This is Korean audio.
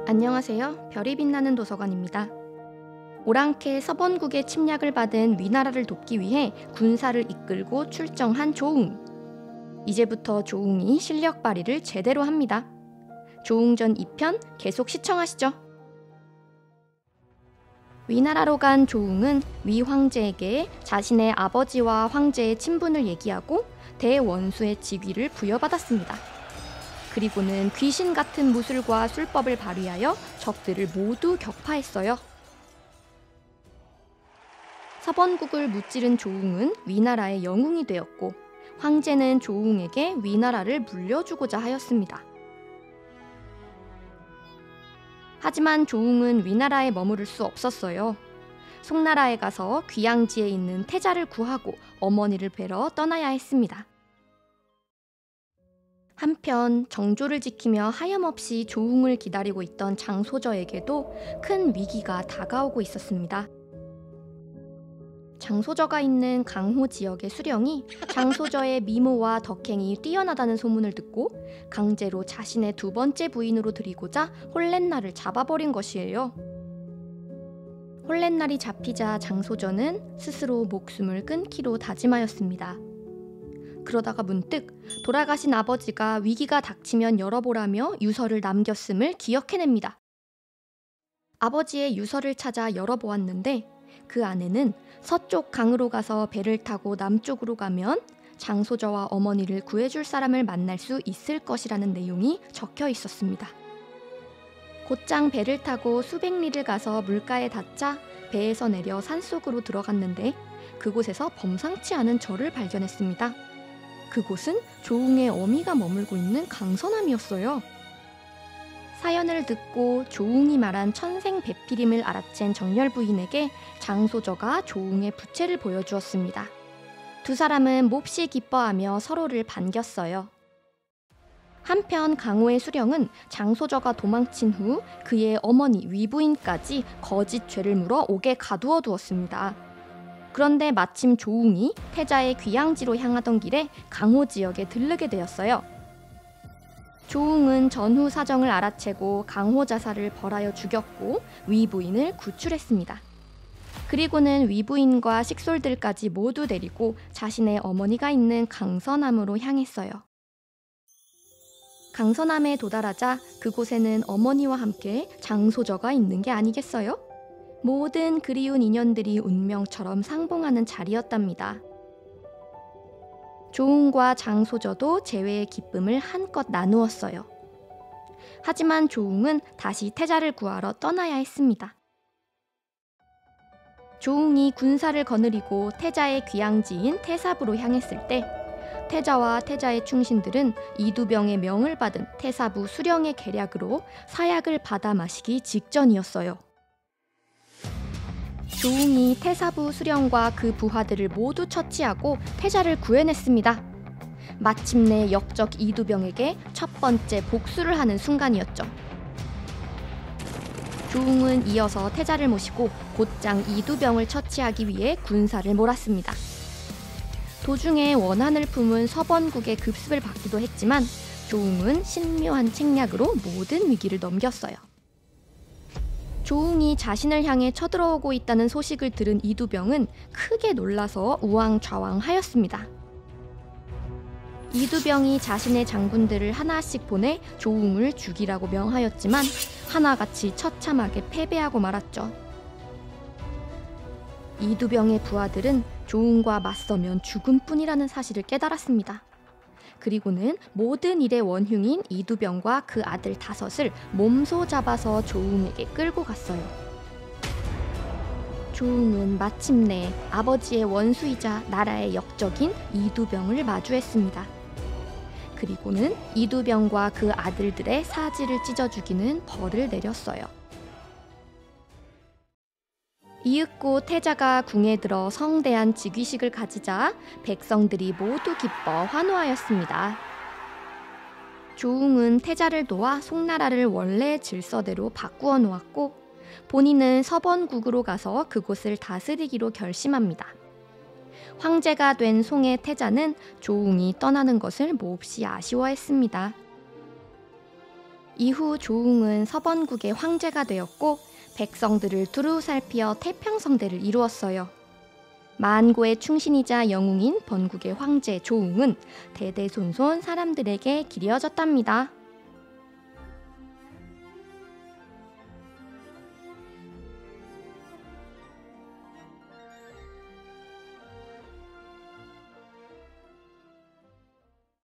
안녕하세요. 별이 빛나는 도서관입니다. 오랑캐 서번국의 침략을 받은 위나라를 돕기 위해 군사를 이끌고 출정한 조웅. 이제부터 조웅이 실력 발휘를 제대로 합니다. 조웅전 2편 계속 시청하시죠. 위나라로 간 조웅은 위 황제에게 자신의 아버지와 황제의 친분을 얘기하고 대원수의 직위를 부여받았습니다. 그리고는 귀신 같은 무술과 술법을 발휘하여 적들을 모두 격파했어요. 서번국을 무찌른 조웅은 위나라의 영웅이 되었고 황제는 조웅에게 위나라를 물려주고자 하였습니다. 하지만 조웅은 위나라에 머무를 수 없었어요. 송나라에 가서 귀양지에 있는 태자를 구하고 어머니를 뵈러 떠나야 했습니다. 한편 정조를 지키며 하염없이 조웅을 기다리고 있던 장소저에게도 큰 위기가 다가오고 있었습니다. 장소저가 있는 강호 지역의 수령이 장소저의 미모와 덕행이 뛰어나다는 소문을 듣고 강제로 자신의 두 번째 부인으로 들이고자 홀렛날을 잡아버린 것이에요. 홀렛날이 잡히자 장소저는 스스로 목숨을 끊기로 다짐하였습니다. 그러다가 문득 돌아가신 아버지가 위기가 닥치면 열어보라며 유서를 남겼음을 기억해냅니다. 아버지의 유서를 찾아 열어보았는데 그 안에는 서쪽 강으로 가서 배를 타고 남쪽으로 가면 장소저와 어머니를 구해줄 사람을 만날 수 있을 것이라는 내용이 적혀 있었습니다. 곧장 배를 타고 수백 리를 가서 물가에 닿자 배에서 내려 산속으로 들어갔는데 그곳에서 범상치 않은 절을 발견했습니다. 그곳은 조웅의 어미가 머물고 있는 강선암이었어요. 사연을 듣고 조웅이 말한 천생배필임을 알아챈 정열 부인에게 장소저가 조웅의 부채를 보여주었습니다. 두 사람은 몹시 기뻐하며 서로를 반겼어요. 한편 강호의 수령은 장소저가 도망친 후 그의 어머니 위부인까지 거짓 죄를 물어 옥에 가두어 두었습니다. 그런데 마침 조웅이 태자의 귀양지로 향하던 길에 강호 지역에 들르게 되었어요. 조웅은 전후 사정을 알아채고 강호 자사를 벌하여 죽였고 위부인을 구출했습니다. 그리고는 위부인과 식솔들까지 모두 데리고 자신의 어머니가 있는 강선암으로 향했어요. 강선암에 도달하자 그곳에는 어머니와 함께 장소저가 있는 게 아니겠어요? 모든 그리운 인연들이 운명처럼 상봉하는 자리였답니다. 조웅과 장소저도 재회의 기쁨을 한껏 나누었어요. 하지만 조웅은 다시 태자를 구하러 떠나야 했습니다. 조웅이 군사를 거느리고 태자의 귀양지인 태사부로 향했을 때 태자와 태자의 충신들은 이두병의 명을 받은 태사부 수령의 계략으로 사약을 받아 마시기 직전이었어요. 조웅이 태사부 수령과 그 부하들을 모두 처치하고 태자를 구해냈습니다. 마침내 역적 이두병에게 첫 번째 복수를 하는 순간이었죠. 조웅은 이어서 태자를 모시고 곧장 이두병을 처치하기 위해 군사를 몰았습니다. 도중에 원한을 품은 서번국의 급습을 받기도 했지만 조웅은 신묘한 책략으로 모든 위기를 넘겼어요. 조웅이 자신을 향해 쳐들어오고 있다는 소식을 들은 이두병은 크게 놀라서 우왕좌왕하였습니다. 이두병이 자신의 장군들을 하나씩 보내 조웅을 죽이라고 명하였지만 하나같이 처참하게 패배하고 말았죠. 이두병의 부하들은 조웅과 맞서면 죽음뿐이라는 사실을 깨달았습니다. 그리고는 모든 일의 원흉인 이두병과 그 아들 5을 몸소 잡아서 조웅에게 끌고 갔어요. 조웅은 마침내 아버지의 원수이자 나라의 역적인 이두병을 마주했습니다. 그리고는 이두병과 그 아들들의 사지를 찢어 죽이는 벌을 내렸어요. 이윽고 태자가 궁에 들어 성대한 즉위식을 가지자 백성들이 모두 기뻐 환호하였습니다. 조웅은 태자를 도와 송나라를 원래의 질서대로 바꾸어 놓았고 본인은 서번국으로 가서 그곳을 다스리기로 결심합니다. 황제가 된 송의 태자는 조웅이 떠나는 것을 몹시 아쉬워했습니다. 이후 조웅은 서번국의 황제가 되었고 백성들을 두루 살피어 태평성대를 이루었어요. 만고의 충신이자 영웅인 번국의 황제 조웅은 대대손손 사람들에게 기리어졌답니다.